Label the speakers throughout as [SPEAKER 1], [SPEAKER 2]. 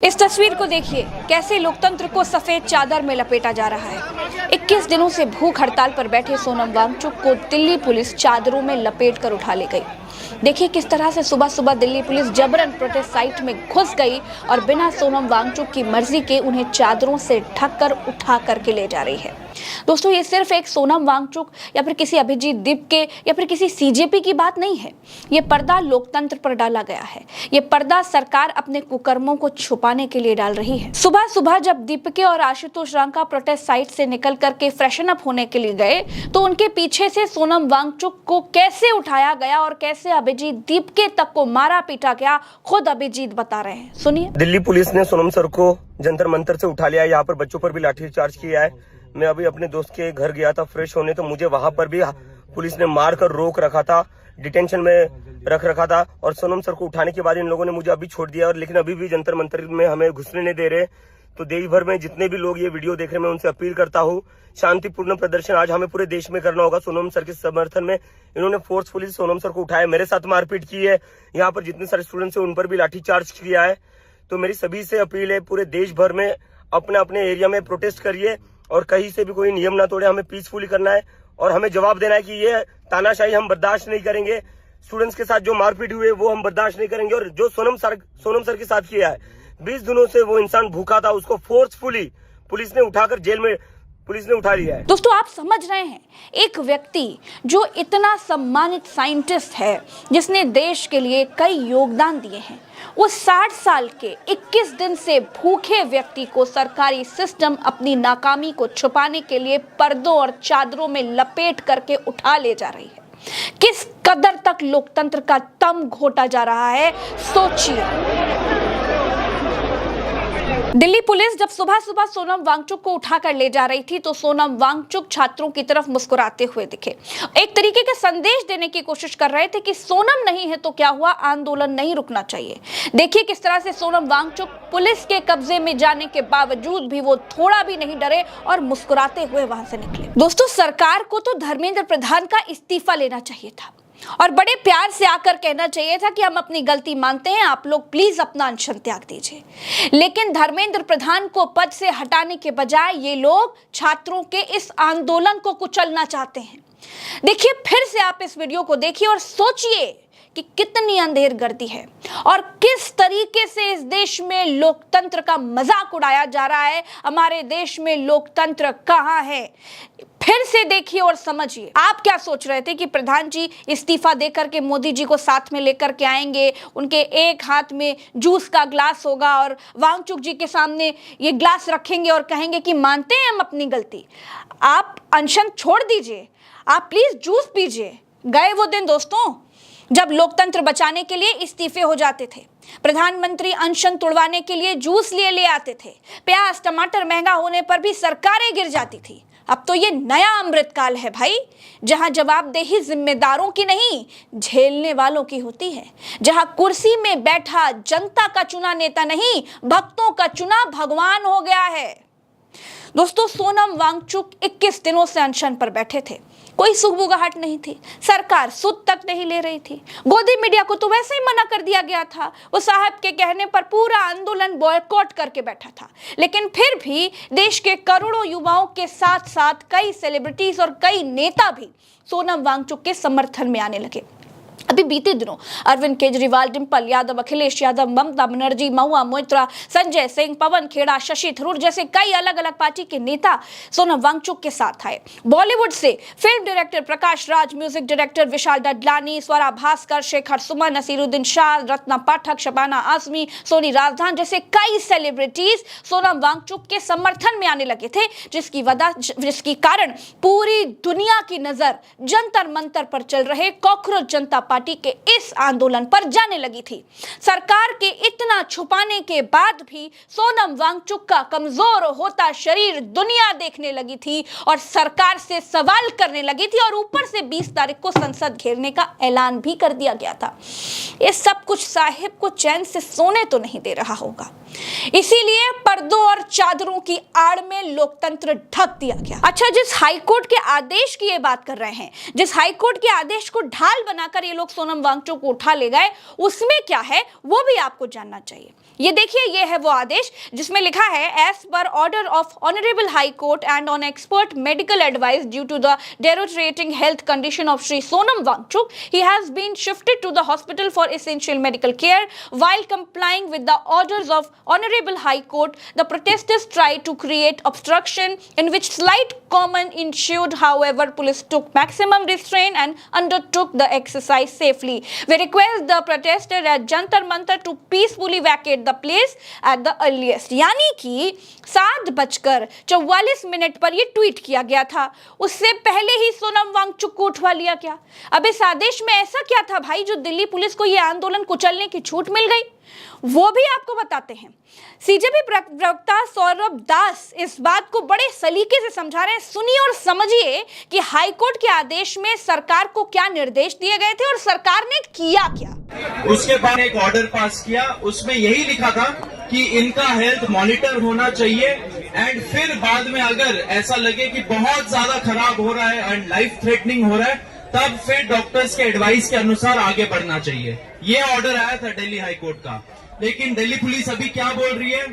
[SPEAKER 1] इस तस्वीर को देखिए, कैसे लोकतंत्र को सफेद चादर में लपेटा जा रहा है। 21 दिनों से भूख हड़ताल पर बैठे सोनम वांगचुक को दिल्ली पुलिस चादरों में लपेट कर उठा ले गई। देखिए किस तरह से सुबह सुबह दिल्ली पुलिस जबरन प्रोटेस्ट साइट में घुस गई और बिना सोनम वांगचुक की मर्जी के उन्हें चादरों से ढककर उठा करके ले जा रही है। दोस्तों, ये सिर्फ एक सोनम वांगचुक या फिर किसी अभिजीत दीप के या फिर किसी सीजेपी की बात नहीं है। ये पर्दा लोकतंत्र पर डाला गया है। ये पर्दा सरकार अपने कुकर्मों को छुपाने के लिए डाल रही है। सुबह सुबह जब दीपिका और आशुतोष रांका प्रोटेस्ट साइट से निकल करके फ्रेशन अप होने के लिए गए तो उनके पीछे से सोनम वांगचुक को कैसे उठाया गया और कैसे अभिजीत दीपके तक को मारा पीटा गया, खुद अभिजीत बता रहे हैं। सुनिए।
[SPEAKER 2] दिल्ली पुलिस ने सोनम सर को जंतर मंतर से उठा लिया है। यहाँ पर बच्चों पर भी लाठीचार्ज किया है। मैं अभी अपने दोस्त के घर गया था फ्रेश होने, तो मुझे वहां पर भी पुलिस ने मार कर रोक रखा था, डिटेंशन में रख रखा था। और सोनम सर को उठाने के बाद इन लोगों ने मुझे अभी छोड़ दिया, और लेकिन अभी भी जंतर मंतर में हमें घुसने नहीं दे रहे। तो देश भर में जितने भी लोग ये वीडियो देख रहे हैं, मैं उनसे अपील करता हूँ, शांतिपूर्ण प्रदर्शन आज हमें पूरे देश में करना होगा सोनम सर के समर्थन में। इन्होंने फोर्सफुली सोनम सर को उठाया, मेरे साथ मारपीट की है, यहाँ पर जितने सारे स्टूडेंट्स हैं उन पर भी लाठीचार्ज किया है। तो मेरी सभी से अपील है, पूरे देश भर में अपने अपने एरिया में प्रोटेस्ट करिए और कहीं से भी कोई नियम ना तोड़े। हमें पीसफुली करना है और हमें जवाब देना है कि ये तानाशाही हम बर्दाश्त नहीं करेंगे। स्टूडेंट्स के साथ जो मारपीट हुई है वो हम बर्दाश्त नहीं करेंगे। और जो सोनम सर के साथ किया है, 20 दिनों से वो इंसान भूखा था, उसको फोर्सफुली पुलिस ने उठाकर जेल में पुलिस ने उठा लिया है।
[SPEAKER 1] दोस्तों, आप समझ रहे हैं, एक व्यक्ति जो इतना सम्मानित साइंटिस्ट है, जिसने देश के लिए कई योगदान दिए हैं, उस 60 साल के 21 दिन से भूखे व्यक्ति को सरकारी सिस्टम अपनी नाकामी को छुपाने के लिए पर्दों और चादरों में लपेट करके उठा ले जा रही है। किस कदर तक लोकतंत्र का दम घोटा जा रहा है, सोचिए। दिल्ली पुलिस जब सुबह सुबह सोनम वांगचुक को उठाकर ले जा रही थी तो सोनम वांगचुक छात्रों की तरफ मुस्कुराते हुए दिखे, एक तरीके के संदेश देने की कोशिश कर रहे थे कि सोनम नहीं है तो क्या हुआ, आंदोलन नहीं रुकना चाहिए। देखिए किस तरह से सोनम वांगचुक पुलिस के कब्जे में जाने के बावजूद भी वो थोड़ा भी नहीं डरे और मुस्कुराते हुए वहां से निकले। दोस्तों, सरकार को तो धर्मेंद्र प्रधान का इस्तीफा लेना चाहिए था और बड़े प्यार से आकर कहना चाहिए था कि हम अपनी गलती मानते हैं, आप लोग प्लीज अपना अनशन त्याग दीजिए। लेकिन धर्मेंद्र प्रधान को पद से हटाने के बजाय ये लोग छात्रों के इस आंदोलन को कुचलना चाहते हैं। देखिए, फिर से आप इस वीडियो को देखिए और सोचिए कि कितनी अंधेरगर्दी है और किस तरीके से इस देश में लोकतंत्र का मजाक उड़ाया जा रहा है। हमारे देश में लोकतंत्र कहाँ है, फिर से देखिए और समझिए। आप क्या सोच रहे थे कि प्रधान जी इस्तीफा देकर के मोदी जी को साथ में लेकर के आएंगे, उनके एक हाथ में जूस का ग्लास होगा और वांगचुक जी के सामने ये ग्लास रखेंगे और कहेंगे कि मानते हैं हम अपनी गलती, आप अनशन छोड़ दीजिए, आप प्लीज जूस पीजिए। गए वो दिन दोस्तों जब लोकतंत्र बचाने के लिए इस्तीफे हो जाते थे, प्रधानमंत्री अनशन तोड़वाने के लिए जूस ले आते थे, प्याज टमाटर महंगा होने पर भी सरकारें गिर जाती थी। अब तो ये नया अमृतकाल है भाई, जहां जवाबदेही जिम्मेदारों की नहीं झेलने वालों की होती है, जहां कुर्सी में बैठा जनता का चुना नेता नहीं भक्तों का चुना भगवान हो गया है। दोस्तों, सोनम वांगचुक 21 दिनों से अनशन पर बैठे थे, कोई सुगबुगाहट नहीं थी, सरकार सुध तक नहीं ले रही थी, गोदी मीडिया को तो वैसे ही मना कर दिया गया था, वो साहब के कहने पर पूरा आंदोलन बॉयकॉट करके बैठा था। लेकिन फिर भी देश के करोड़ों युवाओं के साथ साथ कई सेलिब्रिटीज और कई नेता भी सोनम वांगचुक के समर्थन में आने लगे। अभी बीते दिनों अरविंद केजरीवाल, डिंपल यादव, अखिलेश यादव, ममता बनर्जी, महुआ मोइत्रा, संजय सिंह, पवन खेड़ा, शशि थरूर जैसे कई अलग अलग पार्टी के नेता सोनम वांगचुक के साथ आए। बॉलीवुड से film director Prakash Raj, music director विशाल डडलानी, स्वरा भास्कर, शेखर सुमन, नसीरुद्दीन शाह, रत्ना पाठक, शबाना आजमी, सोनी राजदान जैसे कई सेलिब्रिटीज सोनम वांगचुक के समर्थन में आने लगे थे, जिसकी कारण पूरी दुनिया की नजर जंतर मंतर पर चल रहे कॉकरोच जनता पार्टी के इस आंदोलन पर जाने लगी थी। सरकार के इतना छुपाने के बाद भी सोनम वांगचुक का कमजोर होता शरीर दुनिया देखने लगी थी और सरकार से सवाल करने लगी थी और ऊपर से 20 तारीख को संसद घेरने का ऐलान भी कर दिया गया था। ये सब कुछ साहिब को चैन से सोने तो नहीं दे रहा होगा, इसीलिए पर्दों और चादरों की आड़ में लोकतंत्र ढक दिया गया। अच्छा, जिस हाईकोर्ट के आदेश की ये बात कर रहे हैं, जिस हाईकोर्ट के आदेश को ढाल बनाकर ये लोग सोनम वांगचुक को उठा ले गए, उसमें क्या है वो भी आपको जानना चाहिए। ये देखिए, ये है वो आदेश जिसमें लिखा है, as per order of honourable high court and on expert medical advice due to the deteriorating health condition of Shri Sonam Wangchuk, he has been shifted to the hospital for essential medical care. While complying with the orders of Honorable High Court, the protesters tried to create obstruction in which slight common ensued. However, police took maximum restraint and undertook the exercise safely. We request the protester at Jantar Mantar to peacefully vacate the place at the earliest. यानी कि 7:44 पर ये tweet किया गया था, उससे पहले ही सोनम वांगचुक को उठवा लिया गया। अब इस आदेश में ऐसा क्या था भाई जो दिल्ली पुलिस को ये आंदोलन कुचलने की छूट मिल गई, वो भी आपको बताते हैं। सीजेपी प्रवक्ता सौरभ दास इस बात को बड़े सलीके से समझा रहे हैं। सुनिए और समझिए कि हाईकोर्ट के आदेश में सरकार को क्या निर्देश दिए गए थे और सरकार ने किया क्या।
[SPEAKER 3] उसके बाद एक ऑर्डर पास किया, उसमें यही लिखा था कि इनका हेल्थ मॉनिटर होना चाहिए एंड फिर बाद में अगर ऐसा लगे कि बहुत ज्यादा खराब हो रहा है एंड लाइफ थ्रेटनिंग हो रहा है, तब फिर डॉक्टर्स के एडवाइस के अनुसार आगे बढ़ना चाहिए। ये ऑर्डर आया था दिल्ली हाई कोर्ट का। लेकिन दिल्ली पुलिस अभी क्या बोल रही है,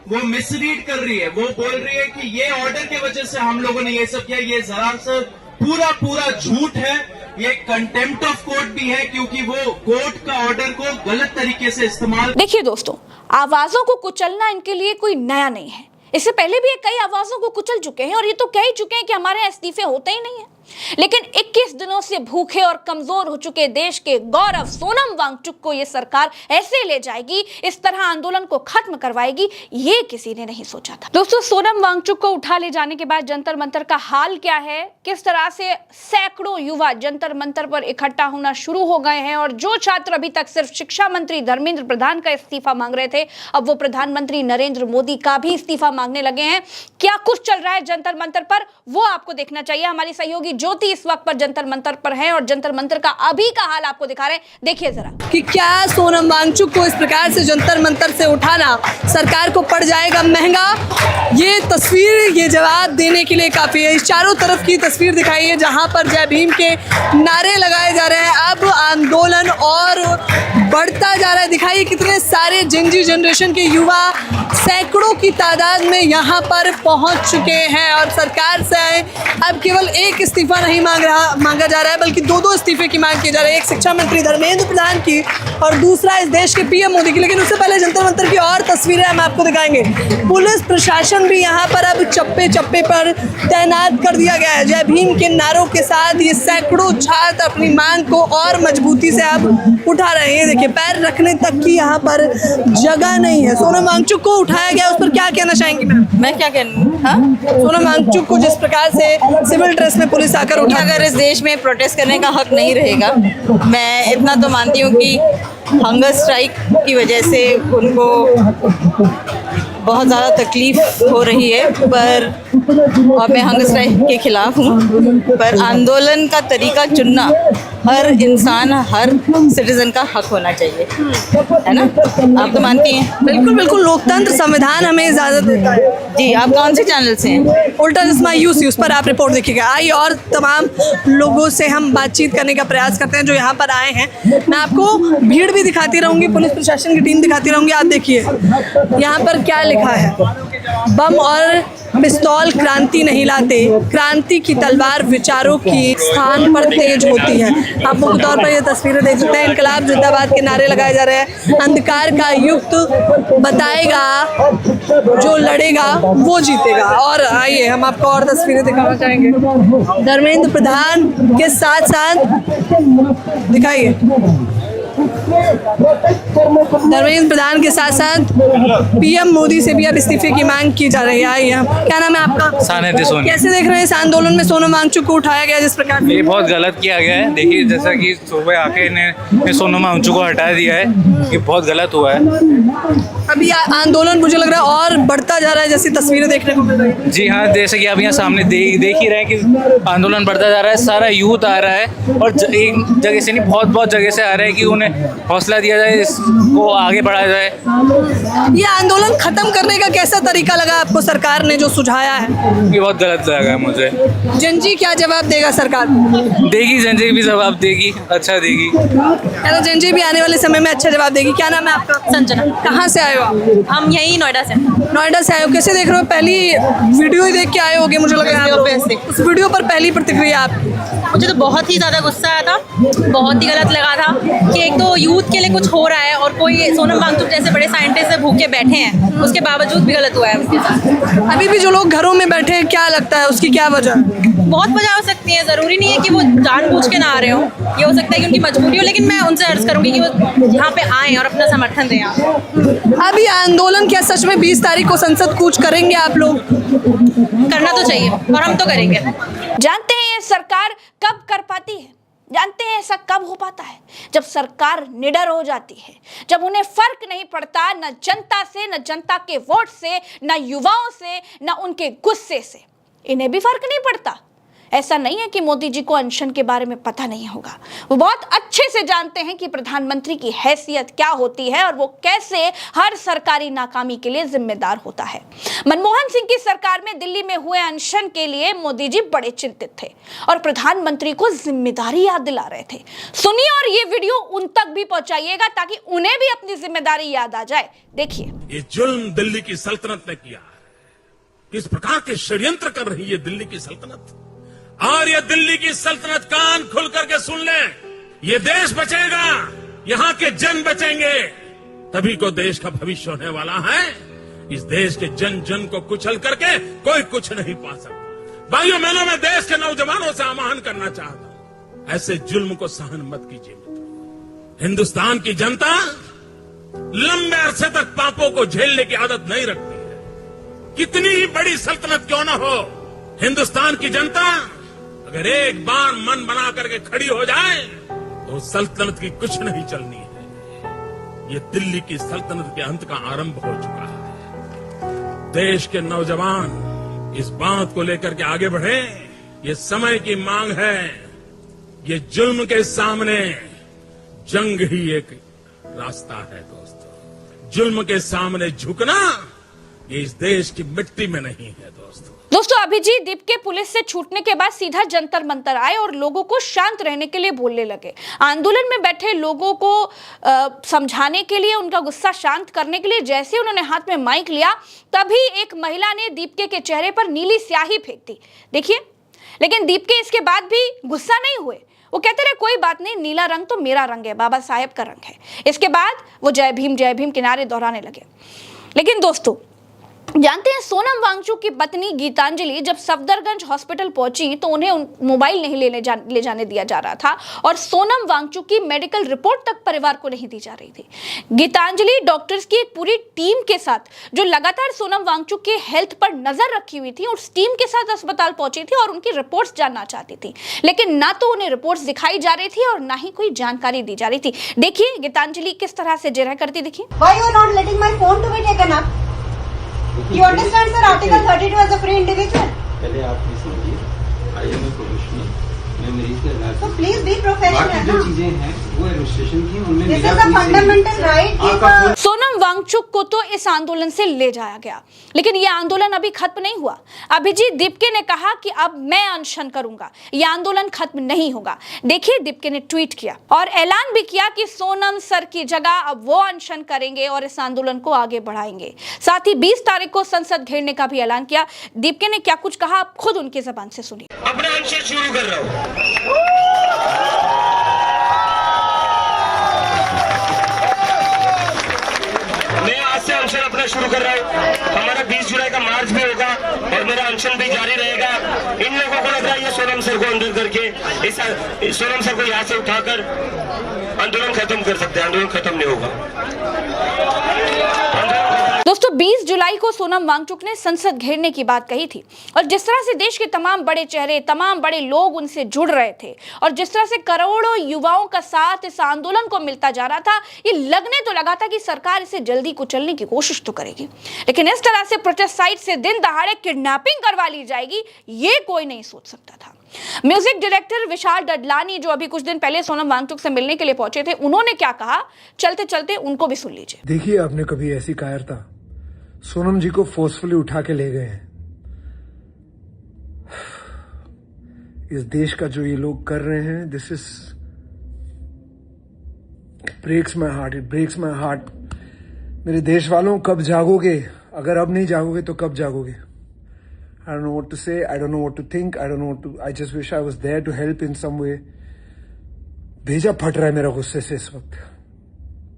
[SPEAKER 3] वो मिसरीड कर रही है। वो बोल रही है कि ये ऑर्डर की वजह से हम लोगों ने ये सब किया। ये जरा सा पूरा झूठ है। ये कंटेम्प्ट ऑफ कोर्ट भी है क्योंकि वो कोर्ट का ऑर्डर को गलत तरीके से इस्तेमाल।
[SPEAKER 1] देखिए दोस्तों, आवाजों को कुचलना इनके लिए कोई नया नहीं है। इससे पहले भी ये कई आवाजों को कुचल चुके हैं और ये तो कह ही चुके हैं कि हमारे यहाँ इस्तीफे होते ही नहीं है। लेकिन 21 दिनों से भूखे और कमजोर हो चुके देश के गौरव सोनम वांगचुक को ये सरकार ऐसे ले जाएगी, इस तरह आंदोलन को खत्म करवाएगी, ये किसी ने नहीं सोचा था। दोस्तों, सोनम वांगचुक को उठा ले जाने के बाद जंतर मंतर का हाल क्या है, किस तरह से सैकड़ों युवा जंतर मंतर पर इकट्ठा होना शुरू हो गए हैं और जो छात्र अभी तक सिर्फ शिक्षा मंत्री धर्मेंद्र प्रधान का इस्तीफा मांग रहे थे, अब वो प्रधानमंत्री नरेंद्र मोदी का भी इस्तीफा मांगने लगे हैं। क्या कुछ चल रहा है जंतर मंतर पर, वो आपको देखना चाहिए। हमारी सहयोगी ज्योति इस वक्त पर जंतर मंतर पर है और जंतर मंतर का अभी का हाल आपको दिखा रहे हैं। देखिए जरा
[SPEAKER 4] कि क्या सोनम वांगचुक को इस प्रकार से जंतर मंतर से उठाना सरकार को पड़ जाएगा महंगा। ये तस्वीर ये जवाब देने के लिए काफी है। इस चारों तरफ की तस्वीर दिखाई है जहां पर जय भीम के नारे लगाए जा रहे हैं। अब आंदोलन और बढ़ता जा रहा है। दिखाइए कितने सारे जिंजी जनरेशन के युवा सैकड़ों की तादाद में यहाँ पर पहुँच चुके हैं और सरकार से अब केवल एक इस्तीफा नहीं मांगा जा रहा है बल्कि दो इस्तीफे की मांग की जा रही है। एक शिक्षा मंत्री धर्मेंद्र प्रधान की और दूसरा इस देश के पीएम मोदी की। लेकिन उससे पहले जंतर मंतर की और तस्वीरें हम आपको दिखाएंगे। पुलिस प्रशासन भी यहाँ पर अब चप्पे चप्पे पर तैनात कर दिया गया है। जय भीम के नारों के साथ ये सैकड़ों छात्र अपनी मांग को और मजबूती से अब उठा रहे हैं। देखिए, पैर रखने तक की यहाँ पर जगह नहीं है। सोनम वांगचुक को उठाया गया, उस पर क्या कहना चाहेंगी
[SPEAKER 5] मैं क्या कहूँ? हाँ,
[SPEAKER 4] सोनम वांगचुक को जिस प्रकार से सिविल ड्रेस में पुलिस आकर उठा,
[SPEAKER 5] अगर इस देश में प्रोटेस्ट करने का हक नहीं रहेगा, मैं इतना तो मानती हूँ कि हंगर स्ट्राइक की वजह से उनको बहुत ज़्यादा तकलीफ हो रही है, पर और मैं हंगर स्ट्राइक के खिलाफ हूँ, पर आंदोलन का तरीका चुनना हर इंसान, हर सिटीजन का हक होना चाहिए, है ना? आप तो मानती हैं?
[SPEAKER 4] बिल्कुल बिल्कुल, लोकतंत्र संविधान हमें इजाजत देता है।
[SPEAKER 5] जी, आप कौन से चैनल से हैं?
[SPEAKER 4] उल्टा चश्मा यूसी, उस पर आप रिपोर्ट देखिएगा। आइए और तमाम लोगों से हम बातचीत करने का प्रयास करते हैं जो यहाँ पर आए हैं। मैं आपको भीड़ भी दिखाती रहूँगी, पुलिस प्रशासन की टीम दिखाती रहूँगी। आप देखिए यहाँ पर क्या लिखा है, बम और पिस्तौल क्रांति नहीं लाते, क्रांति की तलवार विचारों की स्थान पर तेज होती है। आप मुख्य तौर पर ये तस्वीरें देख सकते हैं। इनकलाब जिंदाबाद के नारे लगाए जा रहे हैं। अंधकार का युग बताएगा, जो लड़ेगा वो जीतेगा। और आइए हम आपको और तस्वीरें दिखाना चाहेंगे। धर्मेंद्र प्रधान के साथ साथ दिखाइए, धर्मेंद्र प्रधान के साथ साथ पीएम मोदी से भी अब इस्तीफे की मांग की जा रही है। क्या नाम है आपका?
[SPEAKER 6] सानिध्य सोनी।
[SPEAKER 4] कैसे देख रहे हैं इस आंदोलन में सोनम वांगचुक को उठाया गया जिस प्रकार?
[SPEAKER 6] ये बहुत गलत किया गया है। देखिए, जैसा कि सुबह आके ने सोनम वांगचुक को हटा दिया है, ये बहुत गलत हुआ है।
[SPEAKER 4] अभी आंदोलन मुझे लग रहा है और बढ़ता जा रहा है, जैसी तस्वीरें देखने को मिल रही है।
[SPEAKER 6] जी हाँ, जैसे कि आप यहाँ सामने देख ही रहे हैं कि आंदोलन बढ़ता जा रहा है। सारा यूथ आ रहा है और एक जगह से नहीं, बहुत जगह से आ रहा है कि उन्हें इन्हें हौसला दिया जाए, इसको आगे बढ़ाया जाए।
[SPEAKER 4] ये आंदोलन खत्म करने का कैसा तरीका लगा आपको सरकार ने जो सुझाया है?
[SPEAKER 6] ये बहुत गलत लगा मुझे।
[SPEAKER 4] जनजी क्या जवाब देगा सरकार को?
[SPEAKER 6] देगी, जनजी भी जवाब देगी, अच्छा देगी।
[SPEAKER 4] तो जनजी भी आने वाले समय में अच्छा जवाब देगी। क्या नाम है आपका?
[SPEAKER 7] संजना।
[SPEAKER 4] कहाँ से आए हो आप?
[SPEAKER 7] हम यही नोएडा से।
[SPEAKER 4] नोएडा से आए हो। कैसे देख रहे हो? पहली वीडियो ही देख के आए होगे मुझे लग रहा है आप लोग। उस वीडियो पर पहली प्रतिक्रिया आपकी?
[SPEAKER 7] मुझे तो बहुत ही ज़्यादा गुस्सा आया था, बहुत ही गलत लगा था कि एक तो यूथ के लिए कुछ हो रहा है और कोई सोनम वांगचुक जैसे बड़े साइंटिस्ट से भूखे बैठे हैं, उसके बावजूद भी गलत हुआ है उसके साथ।
[SPEAKER 4] अभी भी जो लोग घरों में बैठे हैं, क्या लगता है उसकी क्या वजह?
[SPEAKER 7] बहुत वजह हो सकती है, ज़रूरी नहीं है कि वो जानबूझ के ना आ रहे हो, ये हो सकता है कि उनकी मजबूरी हो, लेकिन मैं उनसे अर्ज करूँगी कि वो यहाँ पे आएँ और अपना समर्थन दें।
[SPEAKER 4] अभी आंदोलन क्या सच में 20 तारीख को संसद कूच करेंगे आप लोग?
[SPEAKER 7] करना तो चाहिए और हम तो करेंगे।
[SPEAKER 1] जानते हैं ये सरकार कब कर पाती है? जानते हैं ऐसा कब हो पाता है? जब सरकार निडर हो जाती है, जब उन्हें फर्क नहीं पड़ता न जनता से, न जनता के वोट से, न युवाओं से, न उनके गुस्से से। इन्हें भी फर्क नहीं पड़ता। ऐसा नहीं है कि मोदी जी को अनशन के बारे में पता नहीं होगा, वो बहुत अच्छे से जानते हैं कि प्रधानमंत्री की हैसियत क्या होती है और वो कैसे हर सरकारी नाकामी के लिए जिम्मेदार होता है। मनमोहन सिंह की सरकार में दिल्ली में हुए अनशन के लिए मोदी जी बड़े चिंतित थे और प्रधानमंत्री को जिम्मेदारी याद दिला रहे थे। सुनिए और ये वीडियो उन तक भी पहुंचाइएगा ताकि उन्हें भी अपनी जिम्मेदारी याद आ जाए। देखिए,
[SPEAKER 8] ये जुल्म दिल्ली की सल्तनत ने किया है। किस प्रकार के षड्यंत्र कर रही है दिल्ली की सल्तनत, और ये दिल्ली की सल्तनत कान खुल करके सुन लें, ये देश बचेगा, यहाँ के जन बचेंगे, तभी को देश का भविष्य होने वाला है। इस देश के जन जन को कुचल करके कोई कुछ नहीं पा सकता। भाइयों बहनों, मैं देश के नौजवानों से आह्वान करना चाहता हूं, ऐसे जुल्म को सहन मत कीजिए मित्रों। हिंदुस्तान की जनता लंबे अरसे तक पापों को झेलने की आदत नहीं रखती है। कितनी ही बड़ी सल्तनत क्यों न हो, हिंदुस्तान की जनता अगर एक बार मन बना करके खड़ी हो जाए तो सल्तनत की कुछ नहीं चलनी है। ये दिल्ली की सल्तनत के अंत का आरंभ हो चुका है। देश के नौजवान इस बात को लेकर के आगे बढ़े, ये समय की मांग है। ये जुल्म के सामने जंग ही एक रास्ता है दोस्तों। जुल्म के सामने झुकना ये इस देश की मिट्टी में नहीं है
[SPEAKER 1] दोस्तों। अभिजीत दीपके पुलिस से छूटने के बाद सीधा जंतर मंतर आए और लोगों को शांत रहने के लिए बोलने लगे। आंदोलन में बैठे लोगों को समझाने के लिए, उनका गुस्सा शांत करने के लिए जैसे उन्होंने हाथ में माइक लिया, तभी एक महिला ने दीपके के चेहरे पर नीली स्याही फेंक दी। देखिए, लेकिन दीपके इसके बाद भी गुस्सा नहीं हुए। वो कहते रहे कोई बात नहीं, नीला रंग तो मेरा रंग है, बाबा साहेब का रंग है। इसके बाद वो जय भीम के नारे दोहराने लगे। लेकिन दोस्तों, जानते हैं सोनम वांगचुक की पत्नी गीतांजलि जब सफदरगंज हॉस्पिटल पहुंची तो उन्हें मोबाइल नहीं ले जाने दिया जा रहा था और सोनम वांगचुक की मेडिकल रिपोर्ट तक परिवार को नहीं दी जा रही थी। गीतांजलि डॉक्टर्स की एक पूरी टीम के साथ जो लगातार सोनम वांगचुक के हेल्थ पर नजर रखी हुई थी, उस टीम के साथ अस्पताल पहुंची थी और उनकी रिपोर्ट्स जानना चाहती थी, लेकिन ना तो उन्हें रिपोर्ट्स दिखाई जा रही थी और ना ही कोई जानकारी दी जा रही थी। देखिए गीतांजलि किस तरह से जिरह करती दिखी।
[SPEAKER 9] Why you are not letting my phone to be taken up? You understand, sir? Article 32 as a free individual.
[SPEAKER 10] पहले आप भी समझिए, आई एम ए प्रोफेशनल, मैं मरीज के इलाज।
[SPEAKER 9] So please be professional.
[SPEAKER 10] बाकी जो चीजें हैं वो एडमिनिस्ट्रेशन की, उनमें
[SPEAKER 9] This is a fundamental right.
[SPEAKER 1] Sonam Wangchuck को तो इस आंदोलन से ले जाया गया, लेकिन यह आंदोलन अभी खत्म नहीं हुआ। अभिजीत दीपके ने कहा कि अब मैं अनशन करूंगा, यह आंदोलन खत्म नहीं होगा। देखिए, दीपके ने ट्वीट किया और ऐलान भी किया कि सोनम सर की जगह अब वो अनशन करेंगे और इस आंदोलन को आगे बढ़ाएंगे। साथ ही 20 तारीख को संसद घेरने का भी ऐलान किया। दीपके ने क्या कुछ कहा, आप खुद उनकी जबान से सुनिए।
[SPEAKER 2] अपना अनशन शुरू कर रहा हूं। मैं आज से अनशन अपना शुरू कर रहा हूं। हमारा 20 जुलाई का मार्च भी होगा और मेरा अनशन भी जारी रहेगा। इन लोगों को लग रहा है ये सोनम सर को अंदर करके इस सोनम सर को यहाँ से उठाकर आंदोलन खत्म कर सकते हैं। आंदोलन खत्म नहीं होगा।
[SPEAKER 1] दोस्तों, 20 जुलाई को सोनम वांगचुक ने संसद घेरने की बात कही थी और जिस तरह से देश के तमाम बड़े चेहरे, तमाम बड़े लोग उनसे जुड़ रहे थे और जिस तरह से करोड़ों युवाओं का साथ इस आंदोलन को मिलता जा रहा था, ये लगने तो लगा था कि सरकार इसे जल्दी कुचलने की कोशिश तो करेगी, लेकिन इस तरह से प्रोटेस्ट साइट से दिन दहाड़े किडनैपिंग करवा ली जाएगी, ये कोई नहीं सोच सकता था। म्यूजिक डायरेक्टर विशाल डडलानी जो अभी कुछ दिन पहले सोनम वांगचुक से मिलने के लिए पहुंचे थे, उन्होंने क्या कहा, चलते चलते उनको भी सुन लीजिए।
[SPEAKER 11] देखिए, आपने कभी ऐसी कायरता, सोनम जी को फोर्सफुली उठा के ले गए हैं। इस देश का जो ये लोग कर रहे हैं, this is breaks my heart, it breaks my heart. मेरे देश वालों, कब जागोगे? अगर अब नहीं जागोगे तो कब जागोगे? I don't know what to say, I don't know what to think, I don't know what to, I just wish I was there to help in some way. भेजा फट रहा है मेरा गुस्से से इस वक्त।